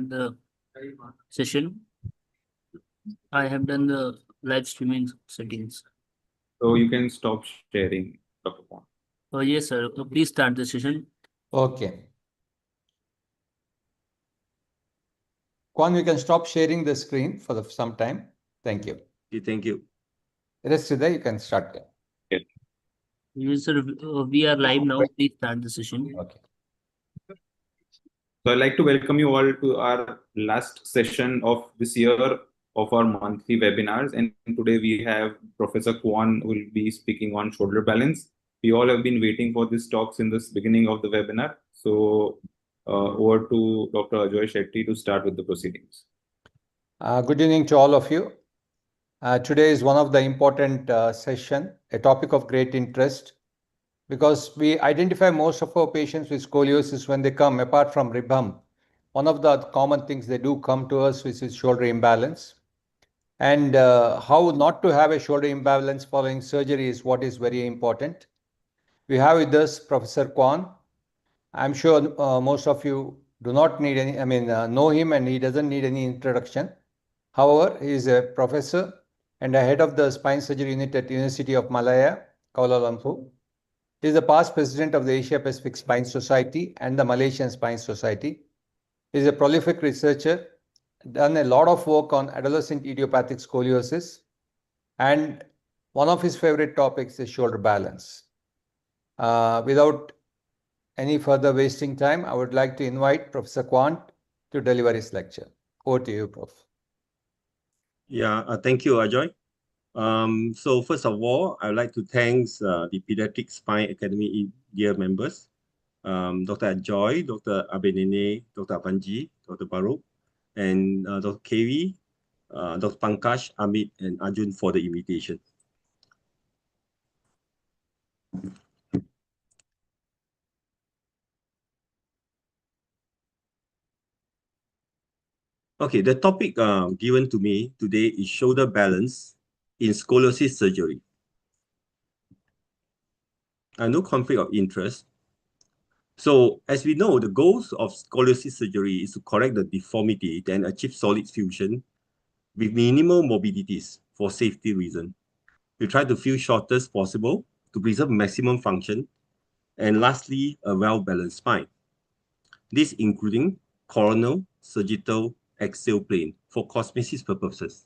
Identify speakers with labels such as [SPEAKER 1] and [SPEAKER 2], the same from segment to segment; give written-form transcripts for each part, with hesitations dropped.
[SPEAKER 1] start the session. I have done the live streaming settings.
[SPEAKER 2] So you can stop sharing, Dr. Kwan.
[SPEAKER 1] Oh, yes, sir. Please start the session.
[SPEAKER 3] Okay. Kwan, you can stop sharing the screen for some time. Thank you.
[SPEAKER 4] Okay, thank you.
[SPEAKER 3] Rest of the you can start.
[SPEAKER 1] Yes, sir. We are live now. Please start the session.
[SPEAKER 3] Okay.
[SPEAKER 2] So I'd like to welcome you all to our last session of this year of our monthly webinars. And today we have Professor Kwan will be speaking on shoulder balance. We all have been waiting for this talk since the beginning of the webinar. So over to Dr. Ajoy Shetty to start with the proceedings.
[SPEAKER 3] Good evening to all of you. Today is one of the important session, a topic of great interest, because we identify most of our patients with scoliosis when they come, apart from rib hump. One of the common things they do come to us with is shoulder imbalance. And how not to have a shoulder imbalance following surgery is what is very important. We have with us Professor Kwan. I'm sure most of you do not need any, know him, and he doesn't need any introduction. However, he is a professor and a head of the spine surgery unit at University of Malaya, Kuala Lumpur. He is the past president of the Asia Pacific Spine Society and the Malaysian Spine Society. He is a prolific researcher, done a lot of work on adolescent idiopathic scoliosis, and one of his favorite topics is shoulder balance. Without any further wasting time, I would like to invite Professor Kwan to deliver his lecture. Over to you, Prof.
[SPEAKER 4] Yeah, thank you, Ajoy. So first of all, I would like to thank the Pediatric Spine Academy dear members, Dr. Ajoy, Dr. Abhay Nene, Dr. Appaji, Dr. Bhavuk, and Dr. KV, Dr. Pankaj, Amit, and Arjun for the invitation. Okay, the topic given to me today is shoulder balance in scoliosis surgery. No conflict of interest. So, as we know, the goals of scoliosis surgery is to correct the deformity and achieve solid fusion with minimal morbidities for safety reasons. We try to feel shortest possible to preserve maximum function, and lastly, a well-balanced spine. This including coronal, sagittal, axial plane for cosmesis purposes.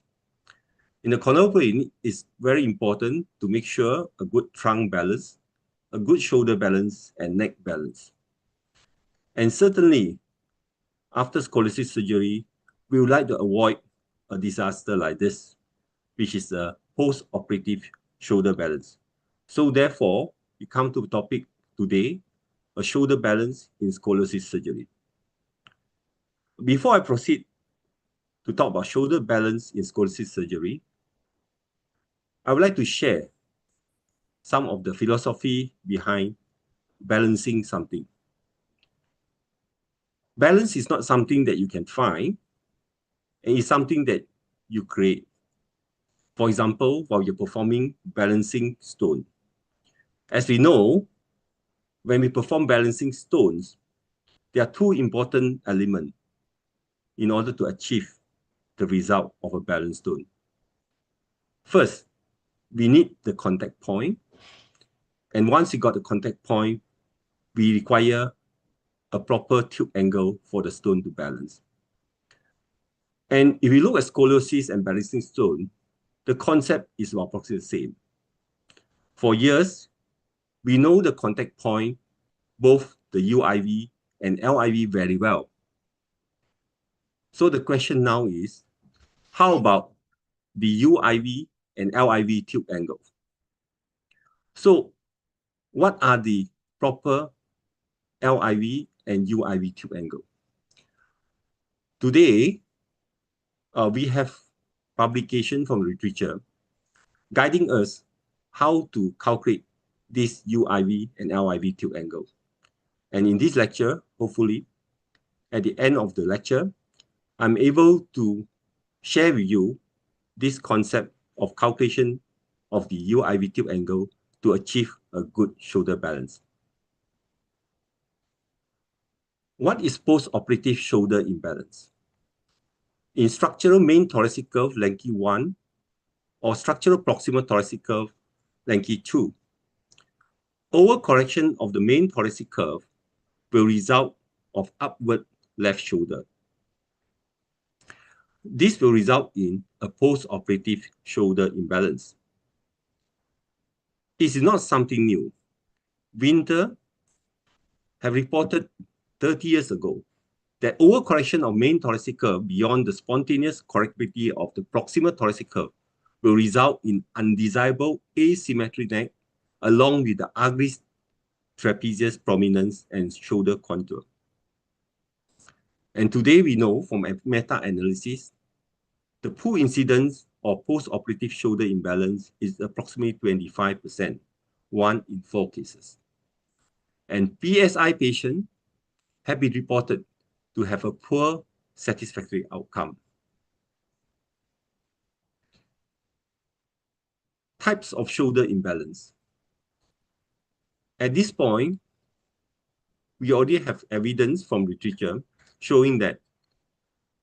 [SPEAKER 4] In the coronal plane, it's very important to make sure a good trunk balance, a good shoulder balance, and neck balance. And certainly, after scoliosis surgery, we would like to avoid a disaster like this, which is the post-operative shoulder balance. So therefore, we come to the topic today, a shoulder balance in scoliosis surgery. Before I proceed to talk about shoulder balance in scoliosis surgery, I would like to share some of the philosophy behind balancing something. Balance is not something that you can find, and it's something that you create. For example, while you're performing balancing stone. As we know, when we perform balancing stones, there are two important elements in order to achieve the result of a balanced stone. First, we need the contact point. And once you got the contact point, we require a proper tilt angle for the stone to balance. And if we look at scoliosis and balancing stone, the concept is approximately the same. For years, we know the contact point, both the UIV and LIV very well. So the question now is, how about the UIV and LIV tilt angle? So what are the proper LIV and UIV tilt angle? Today, we have publication from literature guiding us how to calculate this UIV and LIV tilt angle. And in this lecture, hopefully, at the end of the lecture, I'm able to share with you this concept of calculation of the UIV tilt angle to achieve a good shoulder balance. What is post-operative shoulder imbalance? in structural main thoracic curve Lenke 1 or structural proximal thoracic curve Lenke 2. Overcorrection of the main thoracic curve will result of upward left shoulder. This will result in a post-operative shoulder imbalance. This is not something new. Winter have reported 30 years ago that overcorrection of main thoracic curve beyond the spontaneous correctability of the proximal thoracic curve will result in undesirable asymmetric neck along with the ugly trapezius prominence and shoulder contour. And today we know from meta-analysis, the pool incidence of post-operative shoulder imbalance is approximately 25%, 1 in 4 cases. And PSI patients have been reported to have a poor satisfactory outcome. Types of shoulder imbalance. At this point, we already have evidence from literature showing that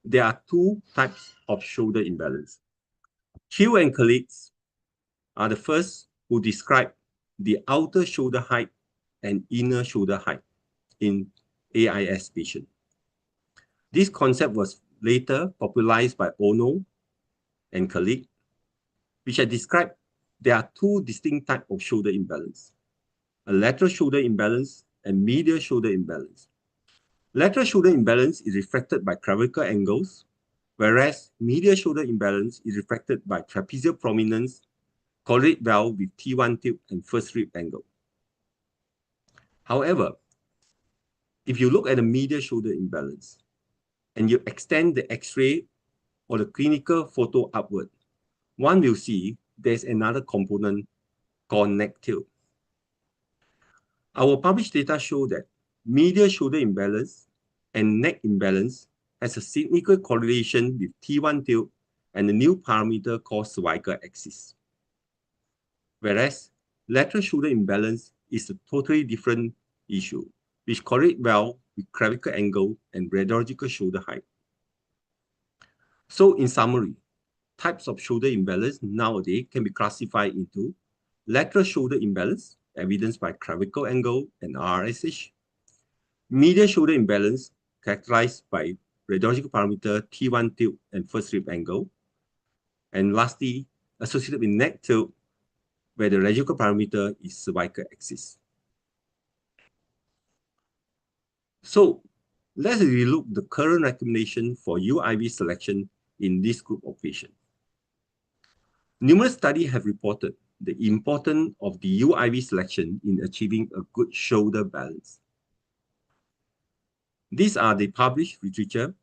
[SPEAKER 4] there are 2 types of shoulder imbalance. Hill and colleagues are the first who describe the outer shoulder height and inner shoulder height in AIS patients. This concept was later popularized by Ono and colleague, which had described there are 2 distinct types of shoulder imbalance: a lateral shoulder imbalance and medial shoulder imbalance. Lateral shoulder imbalance is reflected by clavicle angles, whereas medial shoulder imbalance is reflected by trapezial prominence, correlate well with T1 tilt and first rib angle. However, if you look at the medial shoulder imbalance and you extend the X-ray or the clinical photo upward, one will see there's another component called neck tilt. Our published data show that medial shoulder imbalance and neck imbalance has a significant correlation with T1 tilt and the new parameter called cervical axis. Whereas lateral shoulder imbalance is a totally different issue, which correlate well with clavicle angle and radiological shoulder height. So in summary, types of shoulder imbalance nowadays can be classified into lateral shoulder imbalance, evidenced by clavicle angle and RSH, medial shoulder imbalance, characterized by radiological parameter T1 tilt and first rib angle, and lastly, associated with neck tilt, where the radiological parameter is cervical axis. So let's relook the current recommendation for UIV selection in this group of patients. Numerous studies have reported the importance of the UIV selection in achieving a good shoulder balance. These are the published literature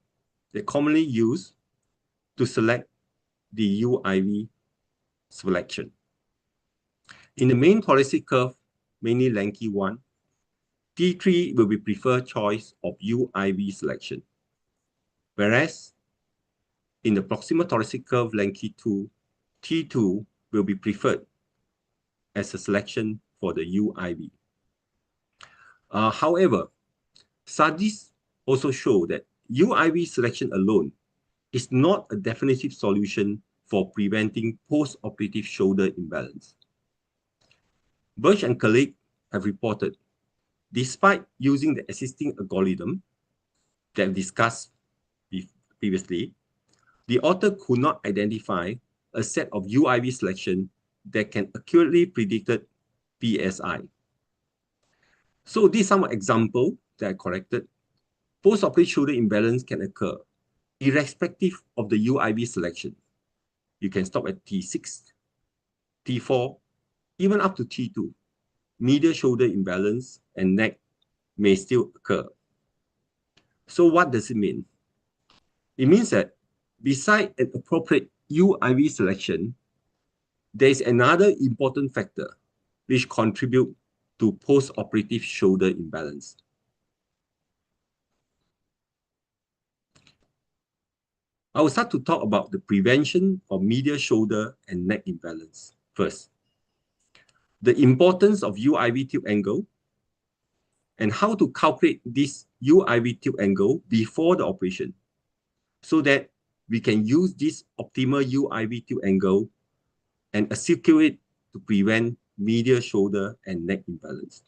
[SPEAKER 4] that commonly used to select the UIV selection. In the main thoracic curve, mainly Lenke 1, T3 will be preferred choice of UIV selection. Whereas in the proximal thoracic curve Lenke 2, T2 will be preferred as a selection for the UIV. However, studies also show that UIV selection alone is not a definitive solution for preventing post-operative shoulder imbalance. Birch and colleagues have reported, despite using the existing algorithm that we discussed previously, the author could not identify a set of UIV selection that can accurately predict PSI. So these are some examples that I corrected. Post-operative shoulder imbalance can occur irrespective of the UIV selection. You can stop at T6, T4, even up to T2. Medial shoulder imbalance and neck may still occur. So what does it mean? It means that beside an appropriate UIV selection, there is another important factor which contributes to post-operative shoulder imbalance. I will start to talk about the prevention of medial shoulder and neck imbalance first. The importance of UIV tilt angle and how to calculate this UIV tilt angle before the operation so that we can use this optimal UIV tilt angle and accentuate to prevent medial shoulder and neck imbalance.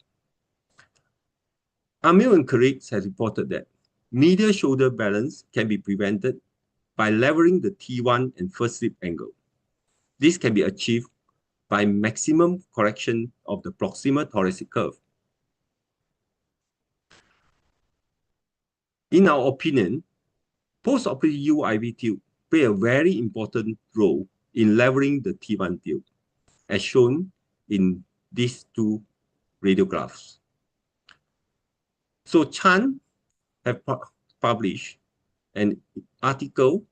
[SPEAKER 4] Amil and colleagues have reported that medial shoulder balance can be prevented by levering the T1 and first slip angle. This can be achieved by maximum correction of the proximal thoracic curve. In our opinion, post-operative UIV tilt play a very important role in levering the T1 tilt, as shown in these two radiographs. So Chan have published an article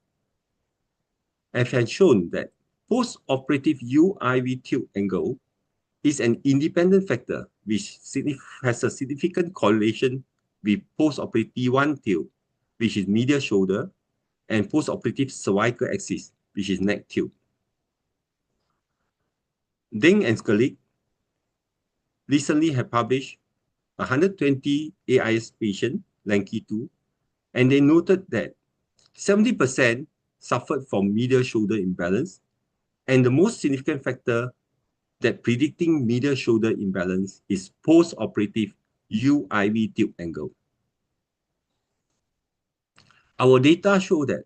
[SPEAKER 4] and has shown that post-operative UIV tilt angle is an independent factor which has a significant correlation with post-operative T1 tilt, which is medial shoulder, and post-operative cervical axis, which is neck tilt. Deng and colleagues recently have published 120 AIS patient, Lanky 2, and they noted that 70% suffered from medial shoulder imbalance, and the most significant factor that predicting medial shoulder imbalance is post-operative UIV tilt angle. Our data show that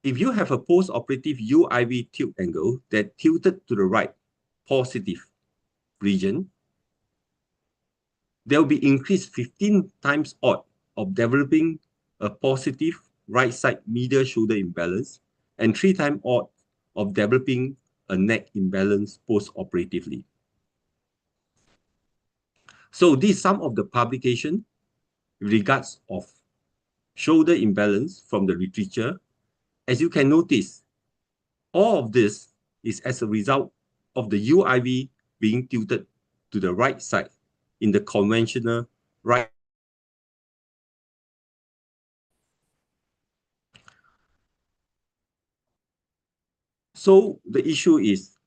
[SPEAKER 4] if you have a post-operative UIV tilt angle that tilted to the right, positive region, there will be increased 15 times odds of developing a positive right side medial shoulder imbalance and 3 times odds of developing a neck imbalance post-operatively. So these are some of the publication with regards of shoulder imbalance from the literature. As you can notice, all of this is as a result of the UIV being tilted to the right side in the conventional right. So the issue is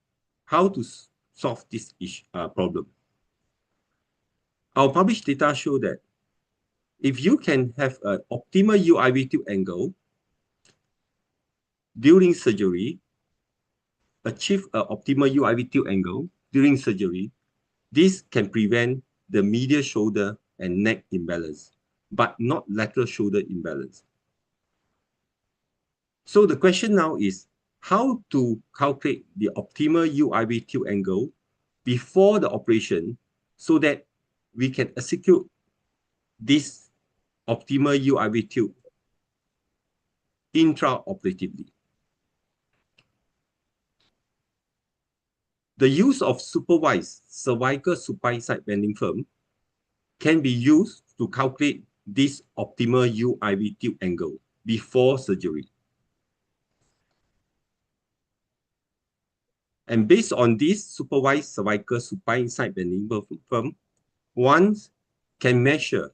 [SPEAKER 4] how to solve this problem. Our published data show that if you can have an optimal UIV tilt angle during surgery, achieve an optimal UIV tilt angle during surgery, this can prevent the medial shoulder and neck imbalance, but not lateral shoulder imbalance. So the question now is how to calculate the optimal UIV tilt angle before the operation so that we can execute this optimal UIV tilt intraoperatively. The use of supervised cervical supine side bending firm can be used to calculate this optimal UIV tilt angle before surgery. And based on this supervised cervical supine side bending firm, one can measure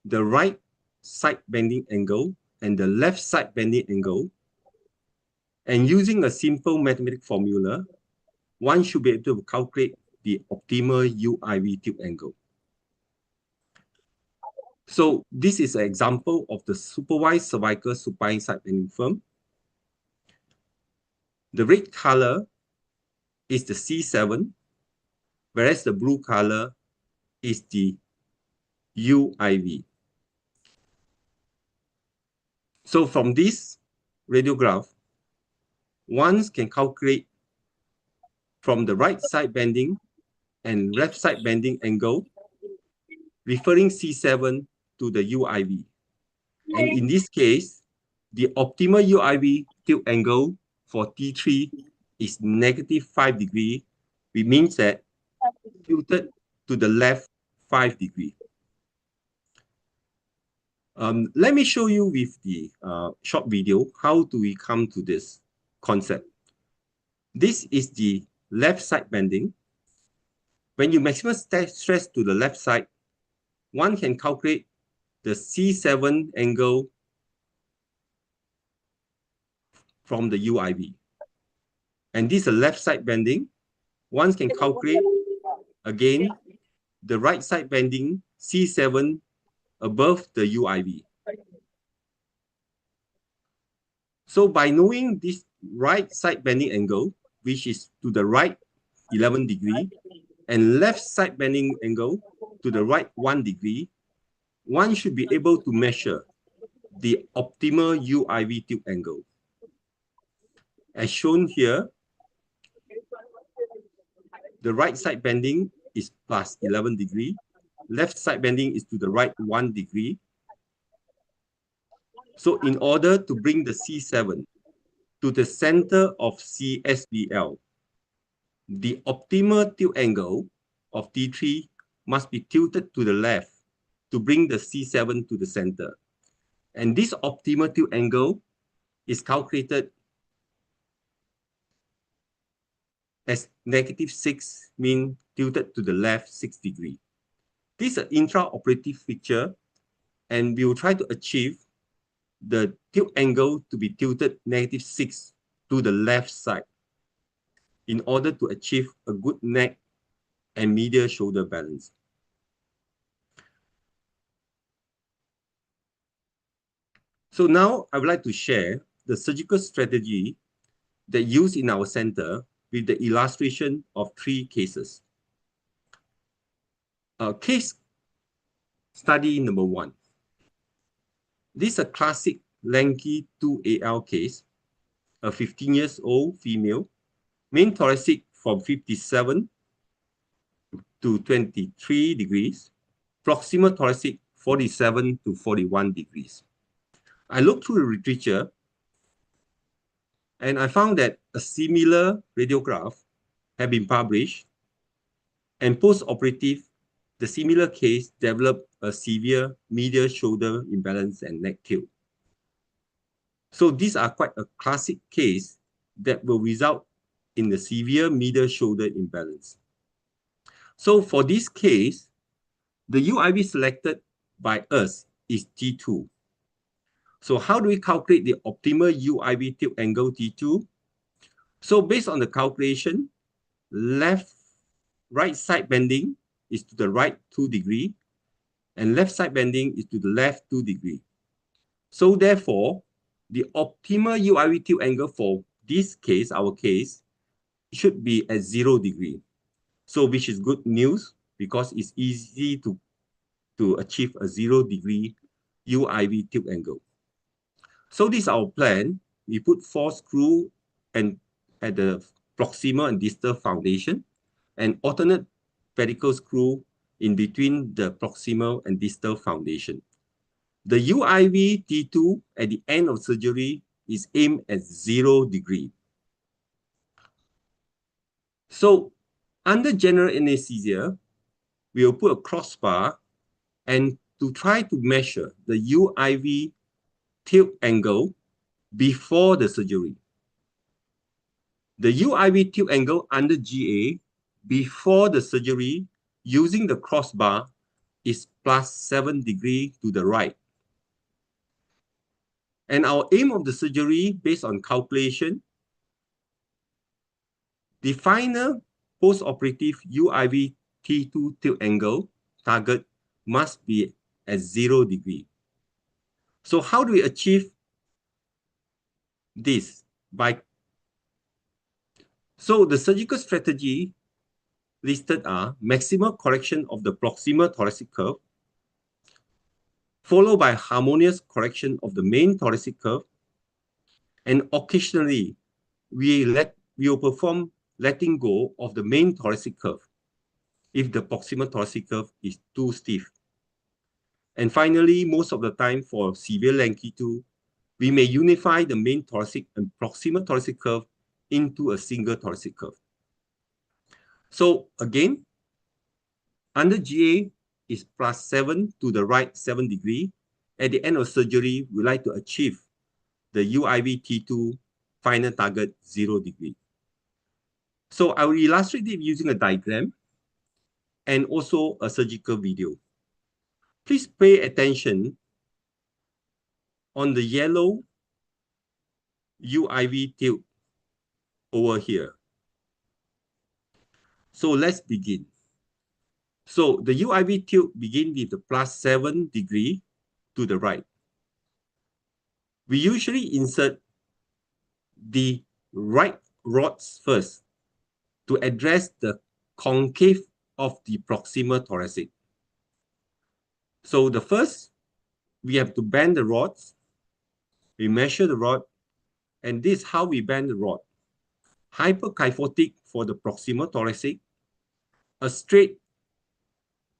[SPEAKER 4] the right side bending angle and the left side bending angle. And using a simple mathematical formula, one should be able to calculate the optimal UIV tilt angle. So this is an example of the supervised cervical supine side bending firm. The red color is the C7, whereas the blue color is the UIV. So from this radiograph, one can calculate from the right side bending and left side bending angle, referring C7 to the UIV. And in this case, the optimal UIV tilt angle for T3 is -5 degrees, which means that tilted to the left 5 degrees. Let me show you with the short video, how do we come to this concept. This is the left side bending. When you maximum stress to the left side, one can calculate the C7 angle from the UIV. And this is a left side bending. One can calculate, again, the right side bending, C7 above the UIV. So by knowing this right side bending angle, which is to the right 11 degree, and left side bending angle to the right 1 degree, one should be able to measure the optimal UIV tilt angle. As shown here, the right side bending is plus 11 degree, left side bending is to the right 1 degree. So in order to bring the C7 to the center of CSBL, the optimal tilt angle of T3 must be tilted to the left to bring the C7 to the center. And this optimal tilt angle is calculated as -6, mean tilted to the left 6 degree. This is an intraoperative picture, and we will try to achieve the tilt angle to be tilted -6 to the left side in order to achieve a good neck and medial shoulder balance. So now I would like to share the surgical strategy that used in our center with the illustration of 3 cases. Case study number 1. This is a classic lanky 2AL case, a 15 years old female, main thoracic from 57 to 23 degrees, proximal thoracic 47 to 41 degrees. I looked through the literature and I found that a similar radiograph had been published, and post-operative, the similar case developed a severe medial shoulder imbalance and neck tilt. So these are quite a classic case that will result in the severe medial shoulder imbalance. So for this case, the UIV selected by us is T2. So how do we calculate the optimal UIV tilt angle T2? So based on the calculation, right side bending is to the right 2 degree, and left side bending is to the left 2 degree. So therefore, the optimal UIV tilt angle for this case, our case, should be at 0 degree. So which is good news because it's easy to achieve a 0 degree UIV tilt angle. So this is our plan. We put 4 screws and at the proximal and distal foundation, and alternate pedicle screw in between the proximal and distal foundation. The UIV T2 at the end of surgery is aimed at 0 degree. So under general anesthesia, we will put a crossbar and to try to measure the UIV tilt angle before the surgery. The UIV tilt angle under GA before the surgery using the crossbar is +7 degrees to the right. And our aim of the surgery based on calculation, the final post-operative UIV T2 tilt angle target must be at 0 degree. So how do we achieve this? So the surgical strategy listed are maximal correction of the proximal thoracic curve, followed by harmonious correction of the main thoracic curve, and occasionally we will perform letting go of the main thoracic curve if the proximal thoracic curve is too stiff. And finally, most of the time for severe lanky 2, we may unify the main thoracic and proximal thoracic curve into a single thoracic curve. So again, under GA is +7 to the right 7 degree. At the end of surgery, we like to achieve the UIV T2 final target 0 degree. So I will illustrate it using a diagram and also a surgical video. Please pay attention on the yellow UIV tilt over here. So let's begin. So the UIV tilt begins with the +7 degree to the right. We usually insert the right rods first to address the concave of the proximal thoracic. So the first, we have to bend the rods. We measure the rod, and this is how we bend the rod. Hyperkyphotic for the proximal thoracic, a straight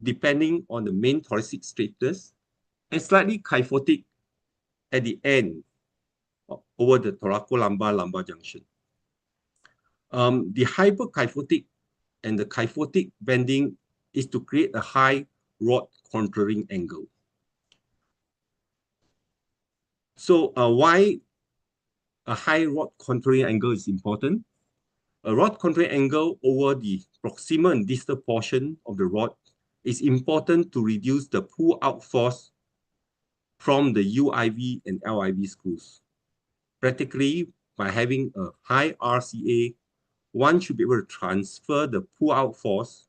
[SPEAKER 4] depending on the main thoracic straightness, and slightly kyphotic at the end over the thoracolumbar-lumbar junction. The hyperkyphotic and the kyphotic bending is to create a high rod contouring angle. So why a high rod contouring angle is important? A rod contouring angle over the proximal and distal portion of the rod is important to reduce the pull-out force from the UIV and LIV screws. Practically, by having a high RCA, one should be able to transfer the pull-out force,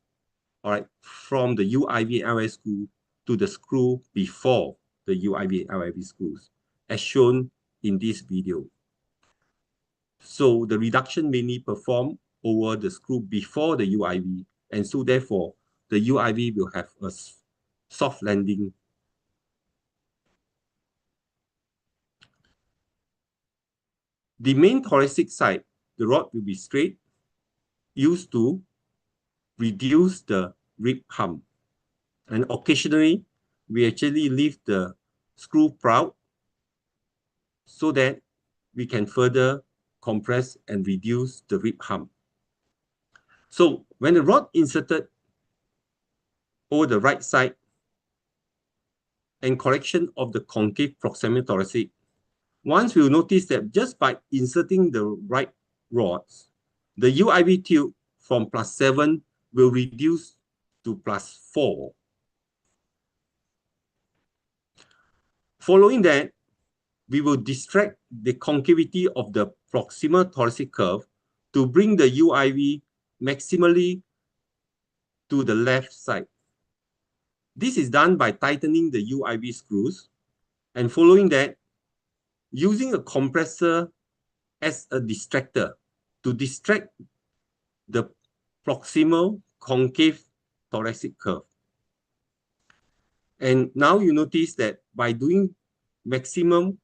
[SPEAKER 4] all right, from the UIV and LIV screw to the screw before the UIV and LIV screws, as shown in this video. So the reduction mainly performed over the screw before the UIV, and so therefore the UIV will have a soft landing. The main thoracic side, the rod will be straight, used to reduce the rib hump. And occasionally, we actually leave the screw proud so that we can further compress and reduce the rib hump. So when the rod inserted over the right side and correction of the concave proximal thoracic, once we will notice that just by inserting the right rods, the UIV tube from +7 will reduce to +4. Following that, we will distract the concavity of the proximal thoracic curve to bring the UIV maximally to the left side. This is done by tightening the UIV screws, and following that, using a compressor as a distractor to distract the proximal concave thoracic curve. And now you notice that by doing maximum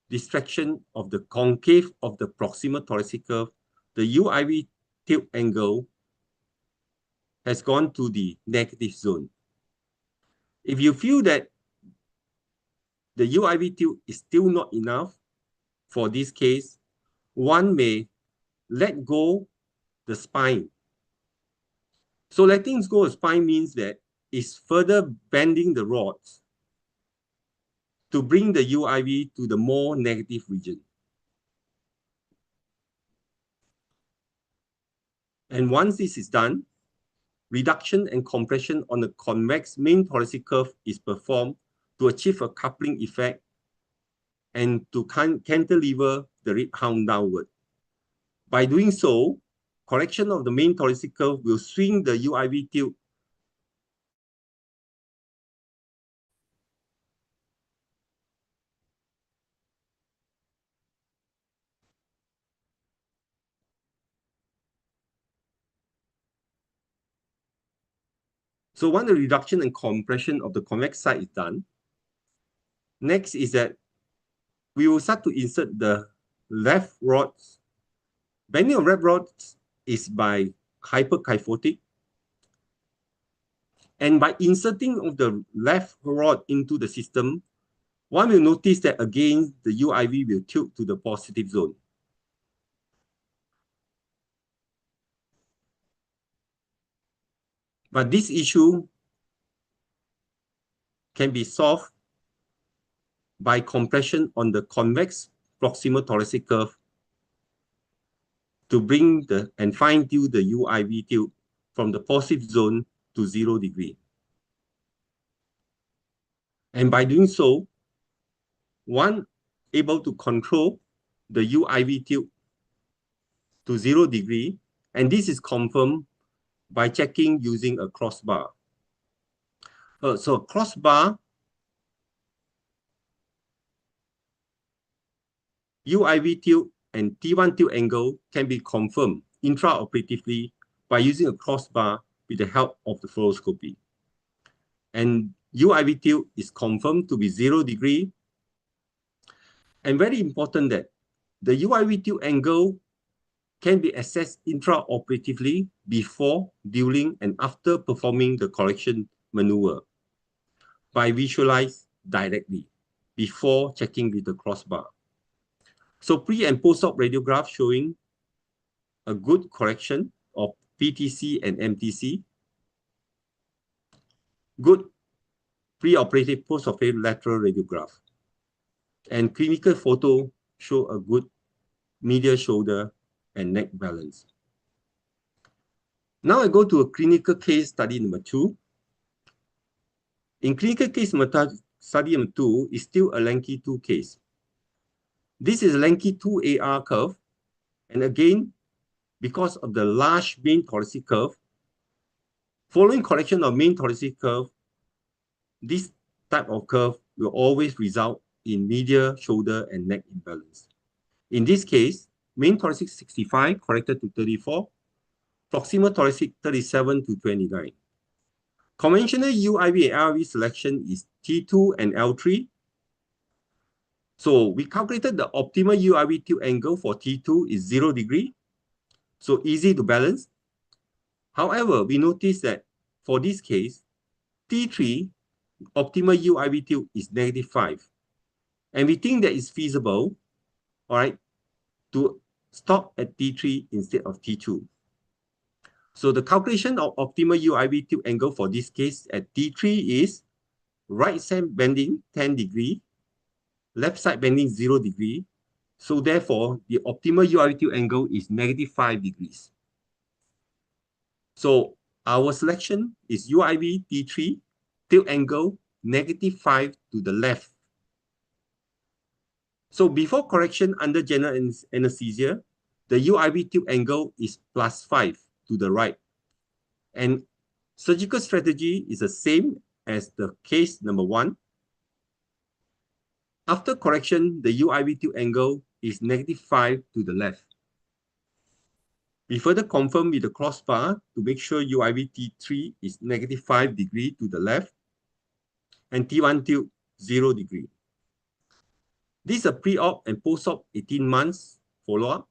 [SPEAKER 4] distraction of the concave of the proximal thoracic curve, the UIV tilt angle has gone to the negative zone. If you feel that the UIV tilt is still not enough for this case, one may let go the spine. So letting go of spine means that it's further bending the rods to bring the UIV to the more negative region. And once this is done, reduction and compression on the convex main thoracic curve is performed to achieve a coupling effect and to cantilever the rib hump downward. By doing so, correction of the main thoracic curve will swing the UIV tilt So once the reduction and compression of the convex side is done, next is that we will start to insert the left rods. Bending of left rods is by hyperkyphotic. And by inserting of the left rod into the system, one will notice that again, the UIV will tilt to the positive zone. But this issue can be solved by compression on the convex proximal thoracic curve to bring and fine-tune the UIV tilt from the positive zone to 0 degree. And by doing so, one able to control the UIV tilt to 0 degree, and this is confirmed by checking using a crossbar. So a crossbar, UIV tilt and T1 tilt angle can be confirmed intraoperatively by using a crossbar with the help of the fluoroscopy. And UIV tilt is confirmed to be 0 degree. And very important that the UIV tilt angle can be assessed intraoperatively before, during, and after performing the correction maneuver by visualize directly before checking with the crossbar. So pre and post-op radiograph showing a good correction of PTC and MTC, good pre-operative post-operative lateral radiograph, and clinical photo show a good medial shoulder and neck balance. Now I go to a clinical case study number 2. In clinical case study number 2 is still a Lanky 2 case. This is a Lanky 2 AR curve, and again, because of the large main thoracic curve, following correction of main thoracic curve, this type of curve will always result in medial shoulder and neck imbalance. In this case, main thoracic 65 corrected to 34, proximal thoracic 37 to 29. Conventional UIV and LRV selection is T2 and L3. So we calculated the optimal UIV tilt angle for T2 is 0 degree, so easy to balance. However, we noticed that for this case, T3 optimal UIV tilt is -5. And we think that it's feasible, all right, to stop at T3 instead of T2. So the calculation of optimal UIV tilt angle for this case at T3 is right side bending 10 degree, left side bending 0 degree. So therefore, the optimal UIV tilt angle is -5 degrees. So our selection is UIV T3, tilt angle -5 to the left. So before correction under general anesthesia, the UIV tilt angle is +5 to the right. And surgical strategy is the same as the case number 1. After correction, the UIV tilt angle is -5 to the left. We further confirm with the crossbar to make sure UIV T3 is -5 degree to the left and T1 tilt 0 degree. This is a pre-op and post-op 18 months follow-up,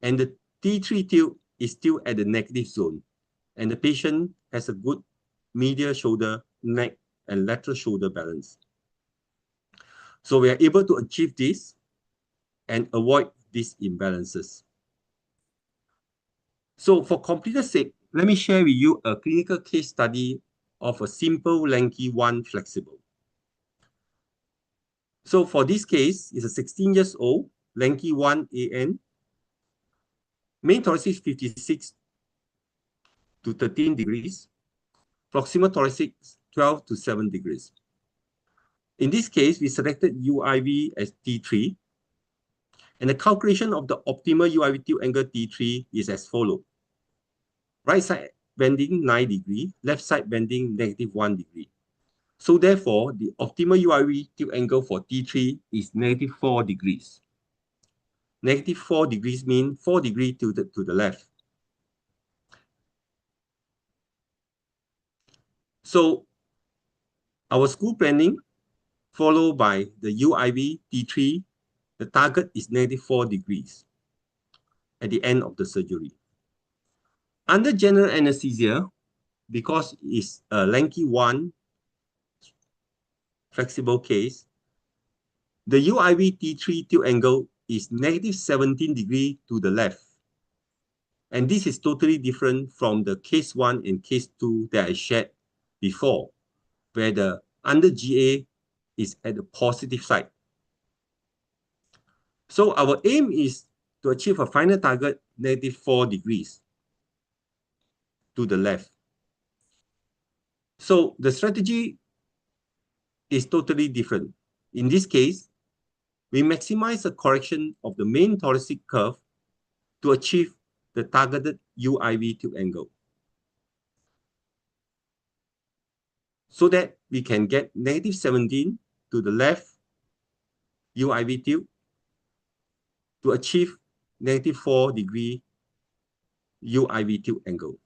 [SPEAKER 4] and the T3 tilt is still at the negative zone, and the patient has a good medial shoulder, neck, and lateral shoulder balance. So we are able to achieve this and avoid these imbalances. So for completeness sake, let me share with you a clinical case study of a simple Lanky 1 flexible. So for this case, it's a 16 years old, Lanky 1 AN, main thoracic 56 to 13 degrees, proximal thoracic 12 to 7 degrees. In this case, we selected UIV as T3, and the calculation of the optimal UIV tilt angle T3 is as follows. Right side bending 9 degree, left side bending -1 degree. So therefore, the optimal UIV tilt angle for T3 is -4 degrees. -4 degrees means 4 degrees tilted to the left. So our school planning followed by the UIV T3, the target is -4 degrees at the end of the surgery. Under general anesthesia, because it's a Lanky 1 flexible case, the UIV T3 tilt angle is -17 degrees to the left. And this is totally different from the case 1 and case 2 that I shared before, where the under GA is at the positive side. So our aim is to achieve a final target -4 degrees to the left. So the strategy is totally different. In this case, we maximize the correction of the main thoracic curve to achieve the targeted UIV tilt angle, so that we can get -17 to the left UIV tilt to achieve -4 degree UIV tilt angle.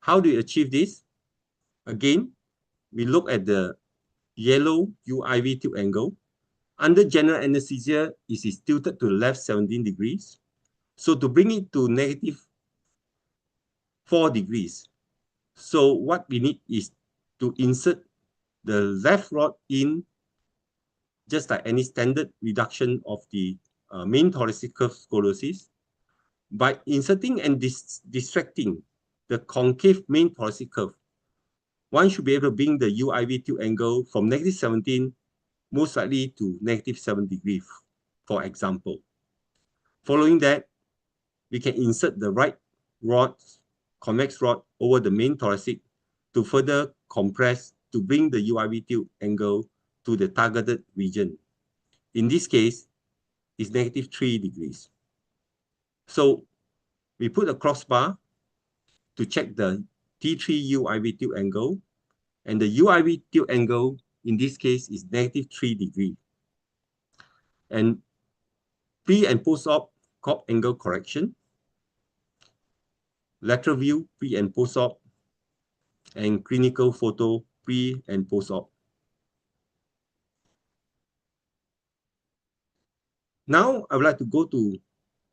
[SPEAKER 4] How do you achieve this? Again, we look at the yellow UIV tilt angle. Under general anesthesia, it is tilted to the left 17 degrees. So to bring it to -4 degrees, so what we need is to insert the left rod in, just like any standard reduction of the main thoracic curve scoliosis. By inserting and distracting the concave main thoracic curve, one should be able to bring the UIV tilt angle from -17 most likely to -7 degrees, for example. Following that, we can insert the right rod, convex rod, over the main thoracic to further compress to bring the UIV tilt angle to the targeted region. In this case, it's -3 degrees. So we put a crossbar to check the T3 UIV tilt angle, and the UIV tilt angle in this case is -3 degrees. And pre and post-op COP angle correction, lateral view pre and post-op, and clinical photo pre and post-op. Now I would like to go to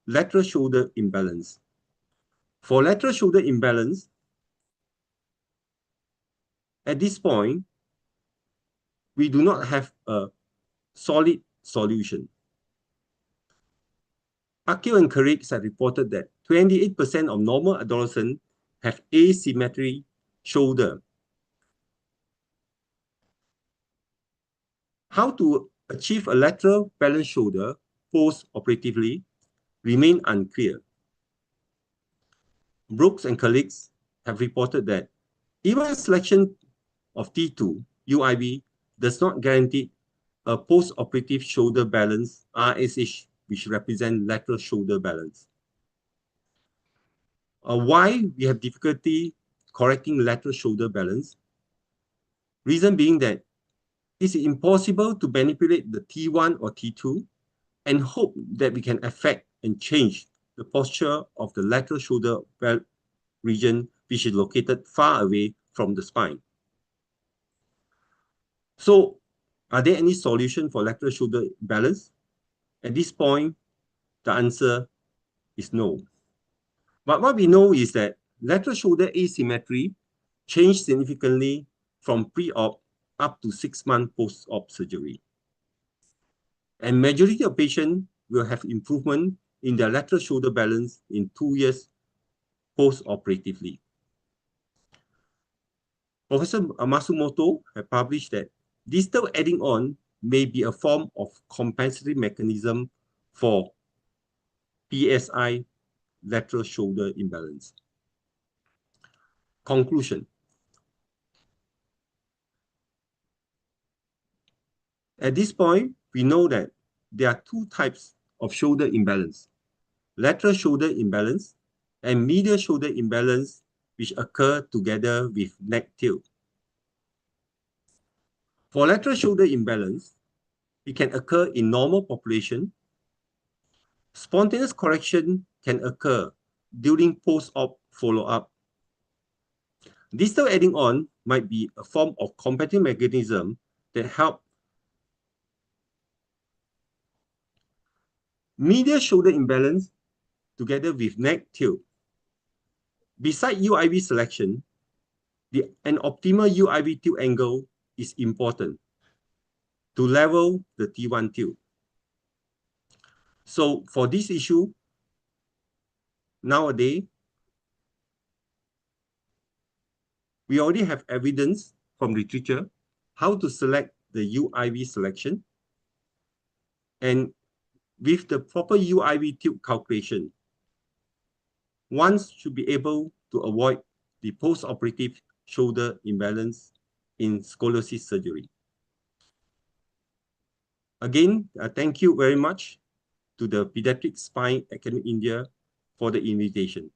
[SPEAKER 4] lateral shoulder imbalance. For lateral shoulder imbalance, at this point, we do not have a solid solution. Akil and Carrick have reported that 28% of normal adolescents have asymmetry shoulder. How to achieve a lateral balanced shoulder post-operatively remain unclear. Brooks and colleagues have reported that even selection of T2 UIV does not guarantee a post-operative shoulder balance, RSH, which represent lateral shoulder balance. Why we have difficulty correcting lateral shoulder balance? Reason being that it's impossible to manipulate the T1 or T2 and hope that we can affect and change the posture of the lateral shoulder region, which is located far away from the spine. So, are there any solution for lateral shoulder balance? At this point, the answer is no. But what we know is that lateral shoulder asymmetry changed significantly from pre-op up to 6 months post-op surgery. And majority of patients will have improvement in their lateral shoulder balance in 2 years post-operatively. Professor Masumoto has published that distal adding on may be a form of compensatory mechanism for PSI lateral shoulder imbalance. Conclusion. At this point, we know that there are 2 types of shoulder imbalance: lateral shoulder imbalance and medial shoulder imbalance, which occur together with neck tilt. For lateral shoulder imbalance, it can occur in normal population. Spontaneous correction can occur during post-op follow-up. Distal adding on might be a form of competitive mechanism that help medial shoulder imbalance together with neck tilt. Beside UIV selection, an optimal UIV tilt angle is important to level the T1 tilt. So for this issue, nowadays, we already have evidence from literature how to select the UIV selection. And with the proper UIV tilt calculation, one should be able to avoid the post-operative shoulder imbalance in scoliosis surgery. Again, thank you very much to the Pediatric Spine Academy India for the invitation.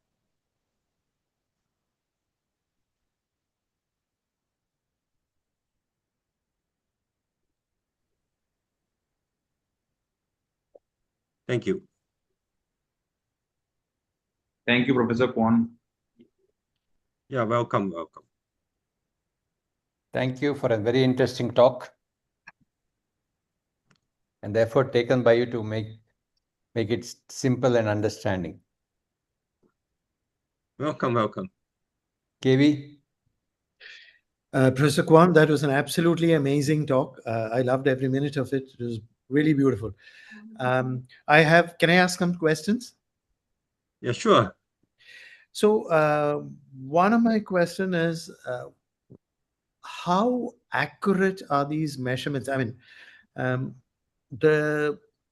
[SPEAKER 4] Thank you.
[SPEAKER 2] Thank you, Professor Kwan.
[SPEAKER 4] Yeah, welcome.
[SPEAKER 3] Thank you for a very interesting talk and the effort taken by you to make it simple and understanding.
[SPEAKER 4] Welcome.
[SPEAKER 3] KV?
[SPEAKER 5] Professor Kwan, that was an absolutely amazing talk. I loved every minute of it. It was really beautiful. Can I ask some questions?
[SPEAKER 4] Yeah, sure.
[SPEAKER 5] So one of my question is, how accurate are these measurements? I mean, um,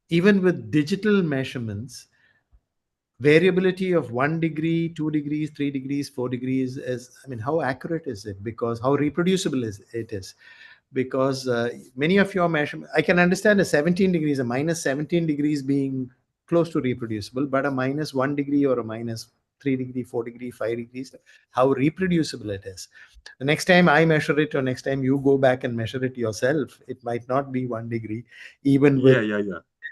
[SPEAKER 5] even with digital measurements, variability of 1 degree, 2 degrees, 3 degrees, 4 degrees is, I mean, how accurate is it? Because how reproducible is it is? Because many of your measurements, I can understand a 17 degrees, a minus 17 degrees being close to reproducible, but a minus 1 degree or a minus 3 degree, 4 degree, 5 degrees, how reproducible it is. The next time I measure it, or next time you go back and measure it yourself, it might not be 1 degree, even with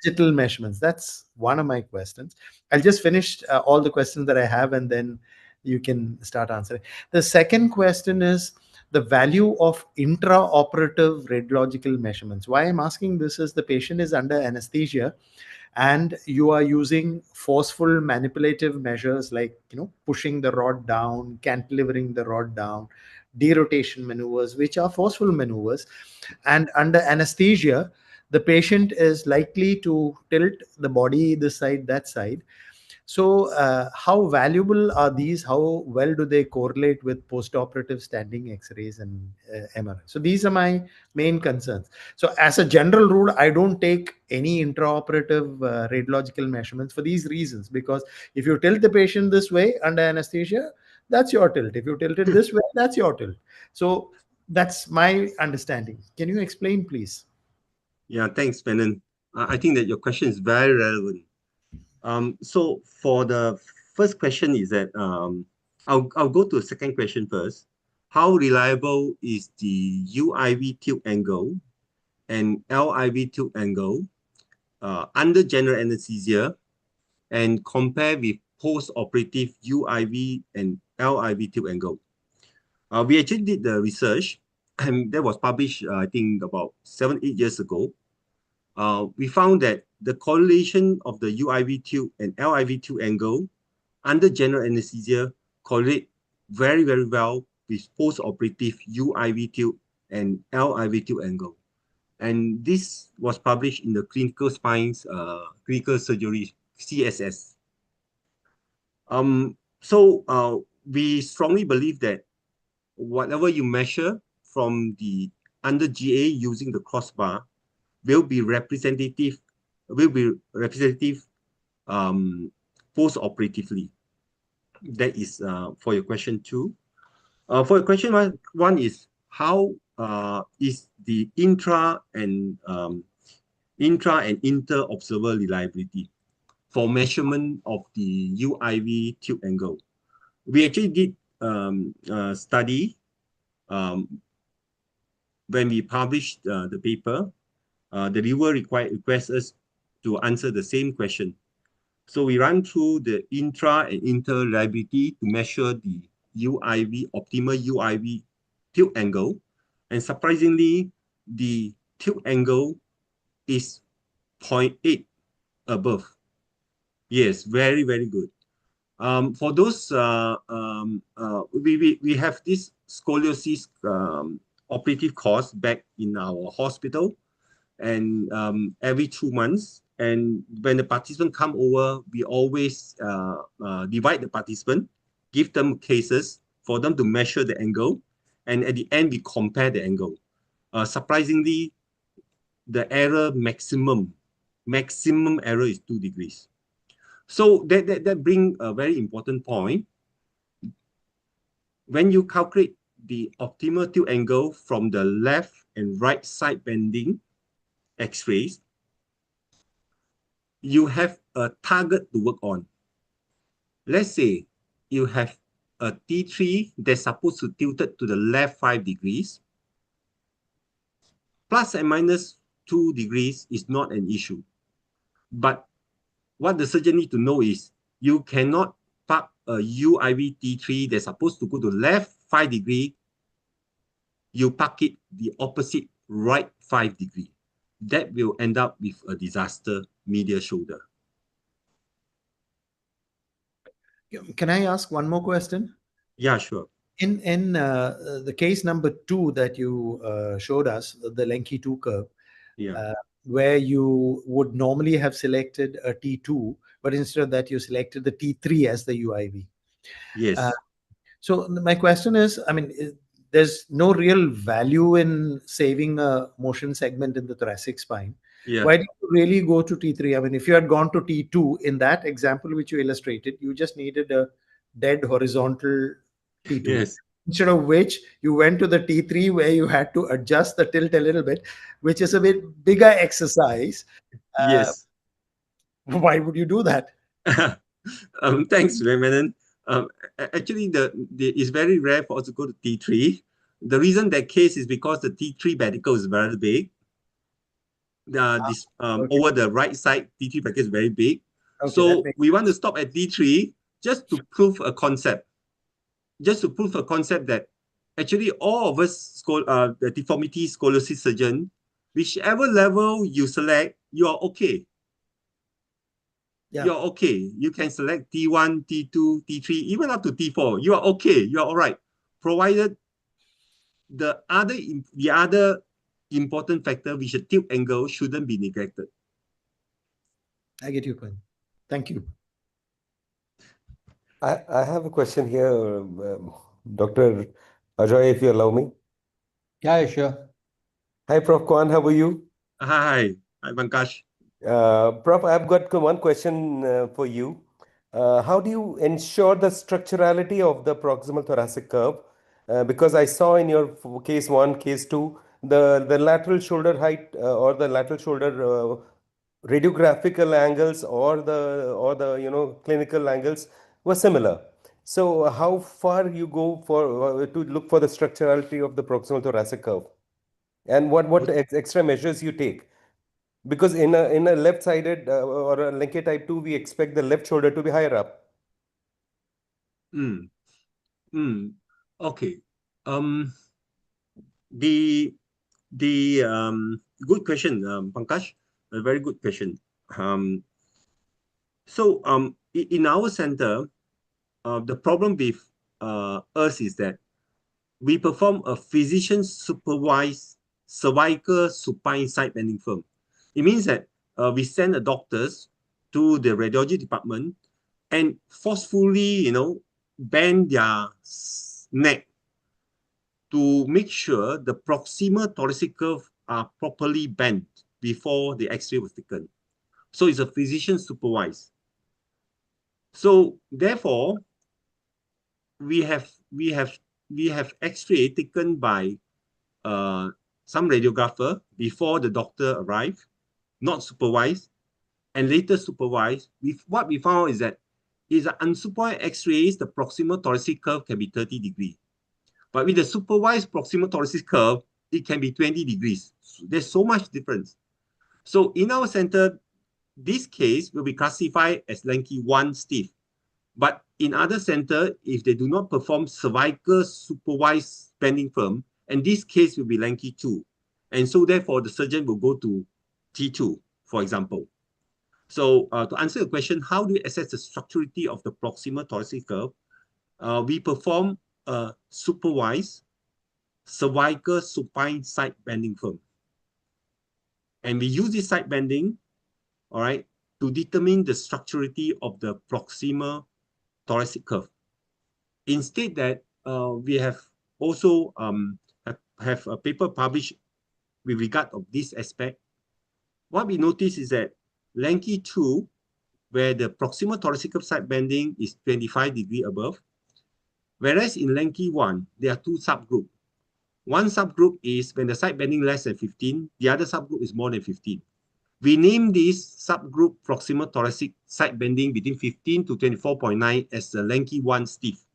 [SPEAKER 5] digital measurements. That's one of my questions. I'll just finish all the questions that I have, and then you can start answering. The second question is the value of intraoperative radiological measurements. Why I'm asking this is the patient is under anesthesia, and you are using forceful manipulative measures like, pushing the rod down, cantilevering the rod down, derotation maneuvers, which are forceful maneuvers. And under anesthesia, the patient is likely to tilt the body this side, that side. So how valuable are these? How well do they correlate with postoperative standing x-rays and MRI? So these are my main concerns. So as a general rule, I don't take any intraoperative radiological measurements for these reasons, because if you tilt the patient this way under anesthesia, that's your tilt. If you tilt it this way, that's your tilt. So that's my understanding. Can you explain, please?
[SPEAKER 4] Yeah, thanks, Menon. I think that your question is very relevant. So for the first question is that I'll go to the second question first. How reliable is the UIV tilt angle and LIV tilt angle under general anesthesia, and compare with post-operative UIV and LIV tilt angle? We actually did the research, and that was published, I think, about 7-8 years ago. We found that the correlation of the UIV tilt and LIV tilt angle under general anesthesia correlate very, very well with post-operative UIV tilt and LIV tilt angle. And this was published in the Clinical Spines Clinical Surgery, CSS. So we strongly believe that whatever you measure from the under GA using the crossbar will be representative post-operatively. That is for your question 2. For your question one is how is the intra and inter-observer reliability for measurement of the UIV tilt angle. We actually did a study when we published the paper. The reviewer requests us to answer the same question. So we run through the intra and inter reliability to measure the optimal UIV tilt angle. And surprisingly, the tilt angle is 0.8 above. Yes, very, very good. For those, we have this scoliosis operative course back in our hospital, and every 2 months. And when the participant come over, we always divide the participant, give them cases for them to measure the angle, and at the end we compare the angle. Surprisingly, the error maximum error is 2 degrees. So that brings a very important point. When you calculate the optimal tilt angle from the left and right side bending x-rays, you have a target to work on. Let's say you have a T3 that's supposed to tilted to the left 5 degrees. Plus and minus 2 degrees is not an issue. But what the surgeon need to know is you cannot park a UIV T3 that's supposed to go to left 5 degree, you park it the opposite right 5 degree. That will end up with a disaster medial shoulder.
[SPEAKER 5] Can I ask one more question?
[SPEAKER 4] Yeah, sure.
[SPEAKER 5] In the case number 2 that you showed us, the Lenke 2 curve,
[SPEAKER 4] Yeah.
[SPEAKER 5] where you would normally have selected a T2, but instead of that, you selected the T3 as the UIV.
[SPEAKER 4] Yes.
[SPEAKER 5] So my question is, I mean, there's no real value in saving a motion segment in the thoracic spine.
[SPEAKER 4] Yeah.
[SPEAKER 5] Why did you really go to T3? I mean, if you had gone to T2 in that example which you illustrated, you just needed a dead horizontal T2.
[SPEAKER 4] Yes.
[SPEAKER 5] Instead of which you went to the T3 where you had to adjust the tilt a little bit, which is a bit bigger exercise.
[SPEAKER 4] Yes.
[SPEAKER 5] Why would you do that?
[SPEAKER 4] Thanks, V Menon. Actually, it's very rare for us to go to T3. The reason that case is because the T3 pedicle is very big. Over the right side, T3 pedicle is very big.
[SPEAKER 5] Okay,
[SPEAKER 4] so we want to stop at T3 just to prove a concept. Just to prove a concept that actually all of us, the deformity scoliosis surgeon, whichever level you select, you are okay.
[SPEAKER 5] Yeah.
[SPEAKER 4] You're okay. You can select T1, T2, T3, even up to T4. You are okay. You are all right. Provided the other important factor, which is tilt angle, shouldn't be neglected.
[SPEAKER 5] I get your point. Thank you.
[SPEAKER 6] I have a question here, Dr. Ajoy, if you allow me.
[SPEAKER 3] Yeah, sure.
[SPEAKER 6] Hi, Prof. Kwan, how are you?
[SPEAKER 4] Hi, Pankaj.
[SPEAKER 6] Prof, I've got one question for you. How do you ensure the structurality of the proximal thoracic curve? Because I saw in your case 1, case 2, the lateral shoulder height or the lateral shoulder radiographical angles or the clinical angles were similar. So how far you go for to look for the structurality of the proximal thoracic curve, and what extra measures you take? Because in a left-sided or a Lenke type 2, we expect the left shoulder to be higher up.
[SPEAKER 4] Okay. Good question, Pankaj. A very good question. In our center, the problem with us is that we perform a physician-supervised cervical supine side bending firm. It means that we send the doctors to the radiology department and forcefully, bend their neck to make sure the proximal thoracic curve are properly bent before the X-ray was taken. So it's a physician supervised. So therefore, we have X-ray taken by some radiographer before the doctor arrived, not supervised, and later supervised. What we found is that is an unsupervised X-rays, the proximal thoracic curve can be 30 degrees. But with the supervised proximal thoracic curve, it can be 20 degrees. There's so much difference. So in our center, this case will be classified as Lenke 1 stiff. But in other center, if they do not perform cervical supervised bending firm, and this case will be Lenke 2. And so therefore, the surgeon will go to T2, for example. So to answer the question, how do you assess the structurality of the proximal thoracic curve? We perform a supervised cervical supine side bending firm. And we use this side bending, all right, to determine the structurality of the proximal thoracic curve. Instead that we have also have a paper published with regard of this aspect. What we notice is that Lenke 2, where the proximal thoracic curve side bending is 25 degrees above, whereas in Lenke 1, there are two subgroups. One subgroup is when the side bending less than 15, the other subgroup is more than 15. We name this subgroup proximal thoracic side bending between 15 to 24.9 as the Lenke 1 stiff.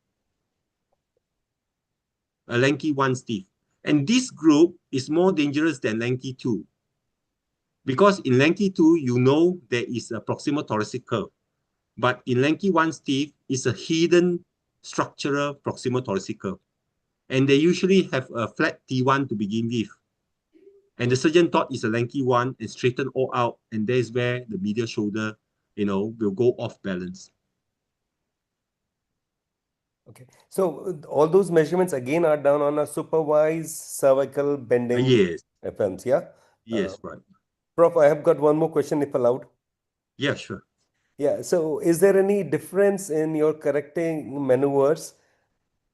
[SPEAKER 4] A Lenke 1 stiff. And this group is more dangerous than Lenke 2. Because in Lenke 2, you know there is a proximal thoracic curve. But in lanky 1 stiff, it's a hidden structural proximal thoracic curve. And they usually have a flat T1 to begin with. And the surgeon thought it's a lanky 1 and straighten all out. And there's where the medial shoulder, will go off balance.
[SPEAKER 6] Okay. So all those measurements again are done on a supervised cervical bending
[SPEAKER 4] Yes.
[SPEAKER 6] films, yeah?
[SPEAKER 4] Yes, right.
[SPEAKER 6] Prof, I have got one more question if allowed.
[SPEAKER 4] Yeah, sure.
[SPEAKER 6] Yeah, so is there any difference in your correcting maneuvers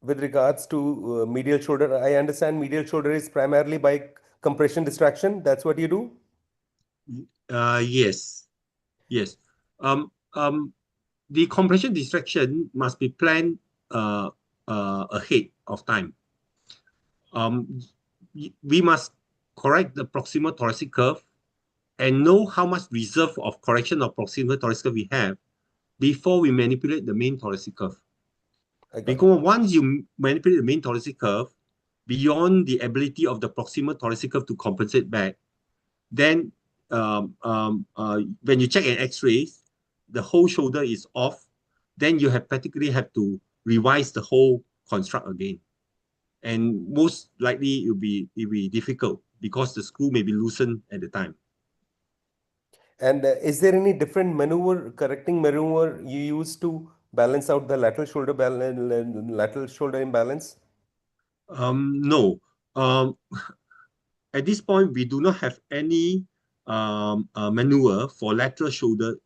[SPEAKER 6] with regards to medial shoulder? I understand medial shoulder is primarily by compression distraction. That's what you do?
[SPEAKER 4] Yes. Yes. The compression distraction must be planned ahead of time. We must correct the proximal thoracic curve and know how much reserve of correction of proximal thoracic curve we have before we manipulate the main thoracic curve. Because once you manipulate the main thoracic curve, beyond the ability of the proximal thoracic curve to compensate back, then when you check an X-ray, the whole shoulder is off, then you practically have to revise the whole construct again. And most likely it'll be difficult because the screw may be loosened at the time.
[SPEAKER 6] And is there any different correcting maneuver you use to balance out the lateral shoulder imbalance?
[SPEAKER 4] No. At this point, we do not have any maneuver for lateral shoulder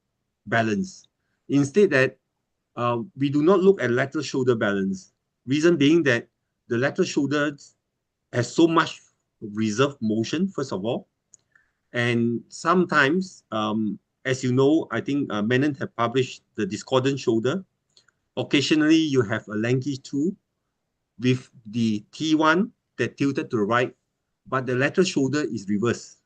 [SPEAKER 4] balance. Instead, that we do not look at lateral shoulder balance. Reason being that the lateral shoulder has so much reserved motion, first of all. And sometimes, as you know, I think Menon have published the discordant shoulder. Occasionally, you have a lanky 2 with the T1 that tilted to the right, but the lateral shoulder is reversed.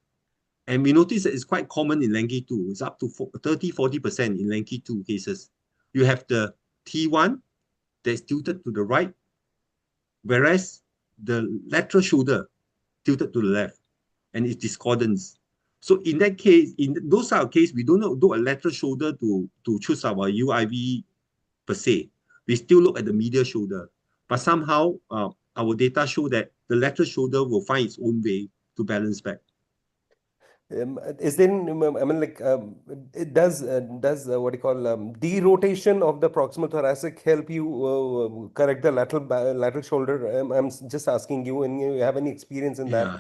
[SPEAKER 4] And we notice that it's quite common in lanky 2. It's up to 30-40% in lanky 2 cases. You have the T1 that's tilted to the right, whereas the lateral shoulder tilted to the left, and it's discordance. So in that case, in those are cases, we don't do a lateral shoulder to choose our UIV per se. We still look at the medial shoulder. But somehow, our data show that the lateral shoulder will find its own way to balance back.
[SPEAKER 6] Is there, I mean, like, it does what do you call derotation of the proximal thoracic help you correct the lateral shoulder? I'm just asking you, and you have any experience in that?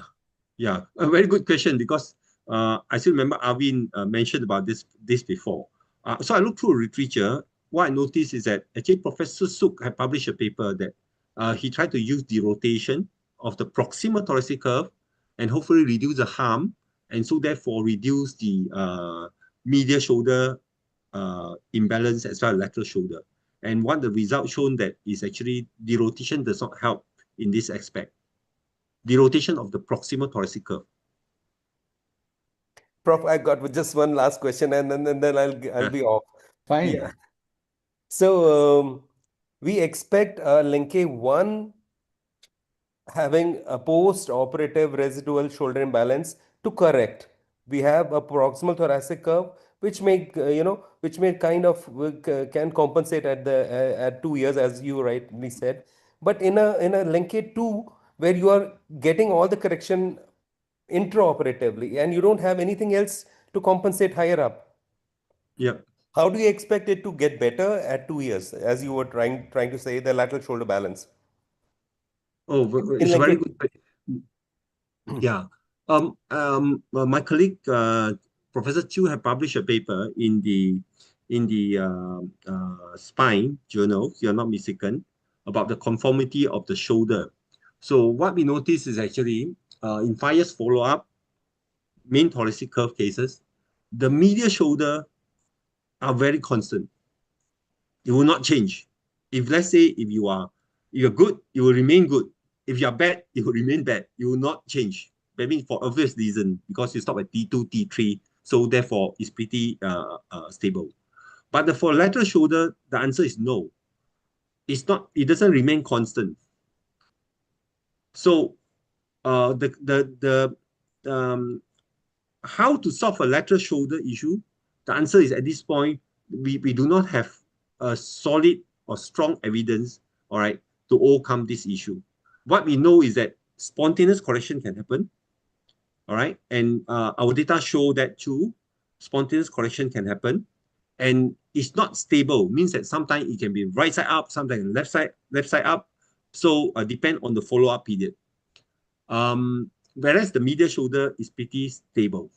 [SPEAKER 4] Yeah, a very good question, because I still remember Arvin mentioned about this before. So I looked through literature. What I noticed is that actually Professor Suk had published a paper that he tried to use derotation of the proximal thoracic curve and hopefully reduce the harm, and so therefore reduce the medial shoulder imbalance as well as lateral shoulder. And what the result shown that is actually derotation does not help in this aspect. Derotation of the proximal thoracic curve.
[SPEAKER 6] Prof, I got just one last question, and then I'll be off.
[SPEAKER 3] Fine.
[SPEAKER 6] Yeah. So we expect a Linke 1 having a post-operative residual shoulder imbalance to correct. We have a proximal thoracic curve, which may kind of can compensate at 2 years, as you rightly said. But in a Linke 2, where you are getting all the correction intraoperatively and you don't have anything else to compensate higher up.
[SPEAKER 4] Yeah.
[SPEAKER 6] How do you expect it to get better at 2 years, as you were trying to say, the lateral shoulder balance?
[SPEAKER 4] Oh, it's a very good question. Yeah. My colleague, Professor Chu, had published a paper in the Spine journal, if you're not mistaken, about the conformity of the shoulder. So what we noticed is actually in 5 years follow-up, main thoracic curve cases, the medial shoulder are very constant. It will not change. If let's say if you're good, it will remain good. If you're bad, it will remain bad. It will not change. I mean, for obvious reason, because you stop at T2, T3, so therefore it's pretty stable. But for lateral shoulder, the answer is no. It's not. It doesn't remain constant. So, how to solve a lateral shoulder issue? The answer is at this point, we do not have a solid or strong evidence, all right, to overcome this issue. What we know is that spontaneous correction can happen, all right, and our data show that too. Spontaneous correction can happen, and it's not stable. Means that sometimes it can be right side up, sometimes left side up. So depend on the follow-up period. Whereas the medial shoulder is pretty stable.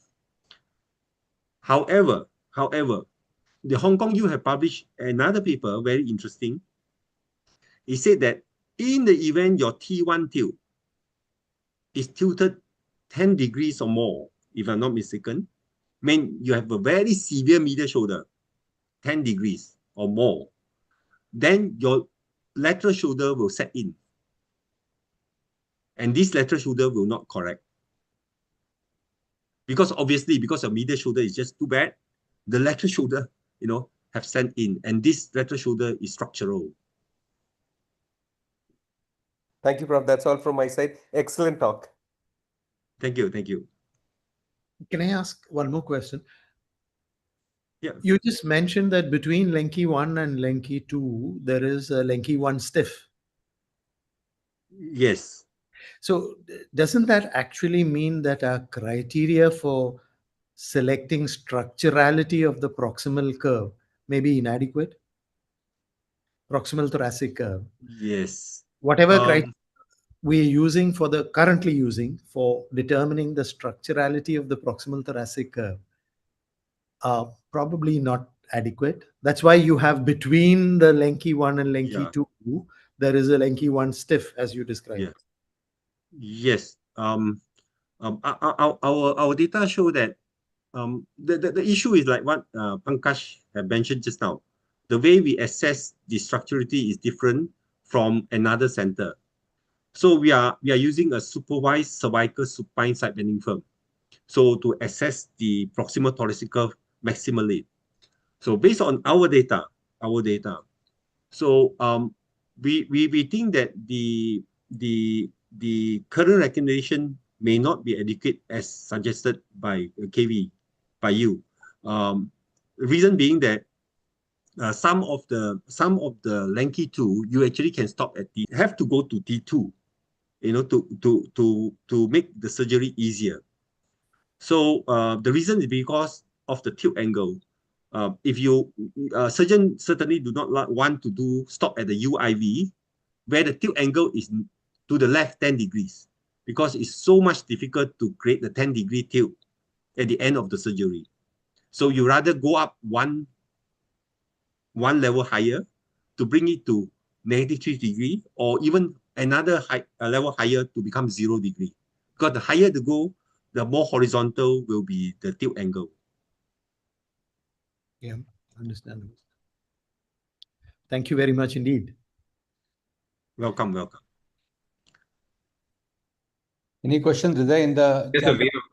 [SPEAKER 4] However, the Hong Kong U have published another paper, very interesting. It said that in the event your T1 tilt is tilted 10 degrees or more, if I'm not mistaken, mean you have a very severe medial shoulder, 10 degrees or more, then your lateral shoulder will set in. And this lateral shoulder will not correct. Because obviously, because your medial shoulder is just too bad, the lateral shoulder, have set in. And this lateral shoulder is structural.
[SPEAKER 6] Thank you, Prof. That's all from my side. Excellent talk.
[SPEAKER 4] Thank you. Thank you.
[SPEAKER 5] Can I ask one more question?
[SPEAKER 4] Yeah.
[SPEAKER 5] You just mentioned that between Lenki 1 and Lenki 2, there is a Lenki 1 stiff.
[SPEAKER 4] Yes.
[SPEAKER 5] So doesn't that actually mean that our criteria for selecting structurality of the proximal curve may be inadequate? Proximal thoracic curve.
[SPEAKER 4] Yes.
[SPEAKER 5] Whatever criteria we are currently using for determining the structurality of the proximal thoracic curve are probably not adequate. That's why you have between the Lenki 1 and Lenki 2, there is a Lenki 1 stiff, as you described.
[SPEAKER 4] Yeah. Yes. Our data show that the issue is like what Pankaj had mentioned just now. The way we assess the structurality is different from another center. So we are using a supervised cervical supine side bending firm. So to assess the proximal thoracic curve maximally. So based on our data, so we think that the current recommendation may not be adequate as suggested by KV, by you. Reason being that some of the Lenki 2, you actually can stop at have to go to T2, to make the surgery easier. So the reason is because of the tilt angle. If you surgeon certainly do not want to stop at the UIV, where the tilt angle is to the left 10 degrees, because it's so much difficult to create the 10-degree tilt at the end of the surgery. So you rather go up one level higher to bring it to -3 degree, or even another level higher to become 0 degree. Because the higher the go, the more horizontal will be the tilt angle.
[SPEAKER 5] Yeah, understandable. Thank you very much indeed.
[SPEAKER 4] Welcome.
[SPEAKER 3] Any questions there in the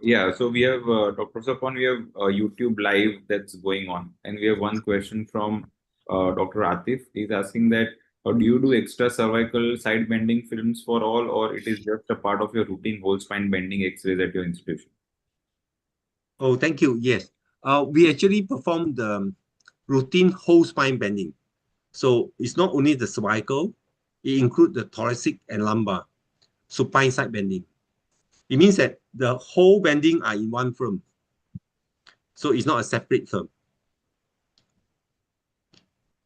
[SPEAKER 2] Yes, so we have Dr. Kwan, we have YouTube live that's going on, and we have one question from Dr. Atif. He's asking that do you do extra cervical side bending films for all, or it is just a part of your routine whole spine bending X-rays at your institution?
[SPEAKER 4] Oh, thank you. Yes, we actually perform the routine whole spine bending. So it's not only the cervical, it includes the thoracic and lumbar supine side bending. It means that the whole bending are in one firm. So it's not a separate firm.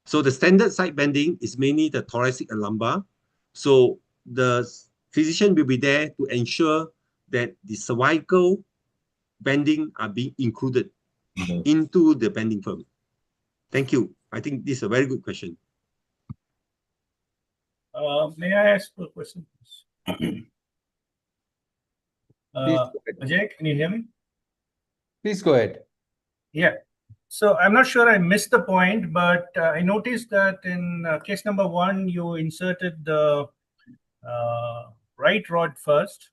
[SPEAKER 4] So the standard side bending is mainly the thoracic and lumbar. So the physician will be there to ensure that the cervical bending are being included into the bending firm. Thank you. I think this is a very good question.
[SPEAKER 7] May I ask a question? Ajay, can you hear me?
[SPEAKER 3] Please go ahead.
[SPEAKER 7] Yeah. So I'm not sure I missed the point, but I noticed that in case number 1, you inserted the right rod first.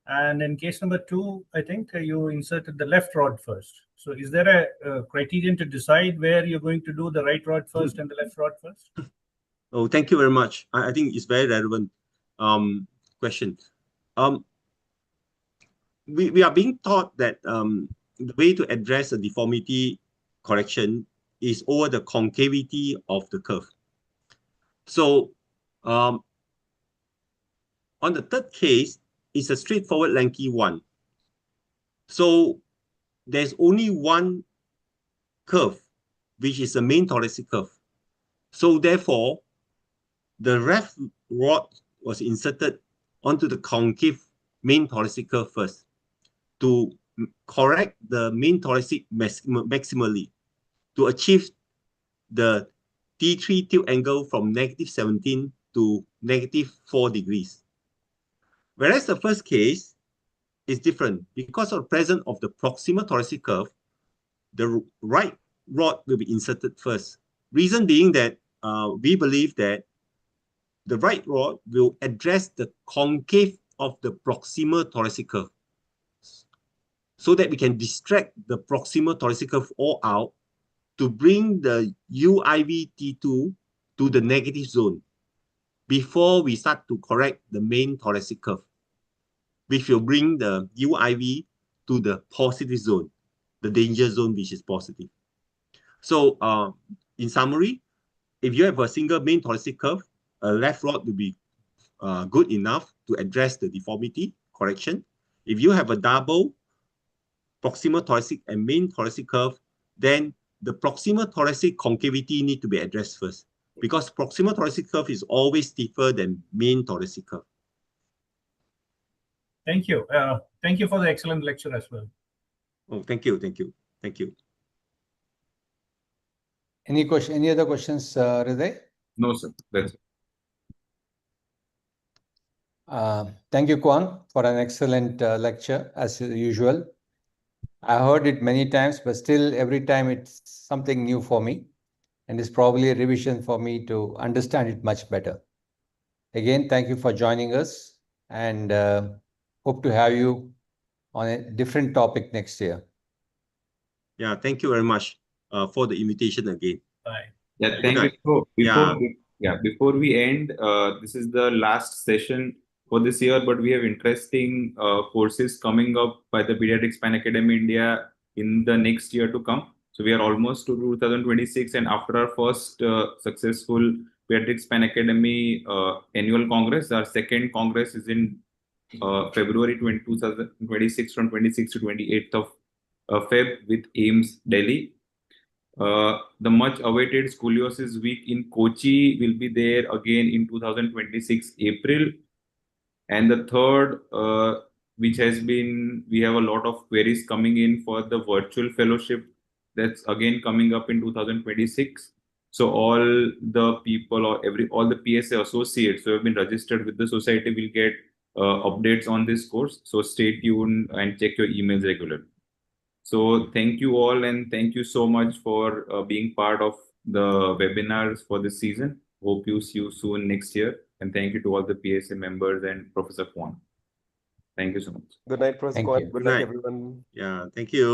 [SPEAKER 7] And in case number 2, I think you inserted the left rod first. So is there a criterion to decide where you're going to do the right rod first and the left rod first?
[SPEAKER 4] Oh, thank you very much. I think it's very relevant question. We are being taught that the way to address a deformity correction is over the concavity of the curve. So on the third case, it's a straightforward lanky one. So there's only one curve, which is the main thoracic curve. So therefore, the ref rod was inserted onto the concave main thoracic curve first to correct the main thoracic maximally to achieve the T3 tilt angle from -17 to -4 degrees. Whereas the first case is different. Because of the presence of the proximal thoracic curve, the right rod will be inserted first. Reason being that we believe that the right rod will address the concave of the proximal thoracic curve so that we can distract the proximal thoracic curve all out to bring the UIV T2 to the negative zone before we start to correct the main thoracic curve, which will bring the UIV to the positive zone, the danger zone, which is positive. So in summary, if you have a single main thoracic curve, a left rod will be good enough to address the deformity correction. If you have a double proximal thoracic and main thoracic curve, then the proximal thoracic concavity need to be addressed first, because proximal thoracic curve is always stiffer than main thoracic curve.
[SPEAKER 7] Thank you. Thank you for the excellent lecture as well.
[SPEAKER 4] Oh, thank you, thank you, thank you.
[SPEAKER 3] Any other questions, Hriday?
[SPEAKER 2] No, sir. That's it.
[SPEAKER 3] Thank you, Kwan, for an excellent lecture, as usual. I heard it many times, but still every time it's something new for me, and it's probably a revision for me to understand it much better. Again, thank you for joining us, and hope to have you on a different topic next year.
[SPEAKER 4] Yeah, thank you very much for the invitation again.
[SPEAKER 7] Bye.
[SPEAKER 2] Yeah, thank you. So before we end, this is the last session for this year, but we have interesting courses coming up by the Pediatric Spine Academy India in the next year to come. So we are almost to 2026, and after our first successful Pediatric Spine Academy annual congress, our second congress is in February 2026 from 26th to 28th of Feb with AIMS Delhi. The much awaited Scoliosis week in Kochi will be there again in 2026 April. And the third, which has been, we have a lot of queries coming in for the virtual fellowship that's again coming up in 2026. So all the people or all the PSA associates who have been registered with the society will get updates on this course. So stay tuned and check your emails regularly. So thank you all, and thank you so much for being part of the webinars for this season. Hope you see you soon next year. And thank you to all the PSA members and Professor Kwan. Thank you so much.
[SPEAKER 6] Good night, Professor
[SPEAKER 3] Thank
[SPEAKER 6] Kwan.
[SPEAKER 3] you.
[SPEAKER 6] Good
[SPEAKER 4] Good
[SPEAKER 6] night,
[SPEAKER 4] night.
[SPEAKER 6] everyone.
[SPEAKER 4] Yeah, thank you.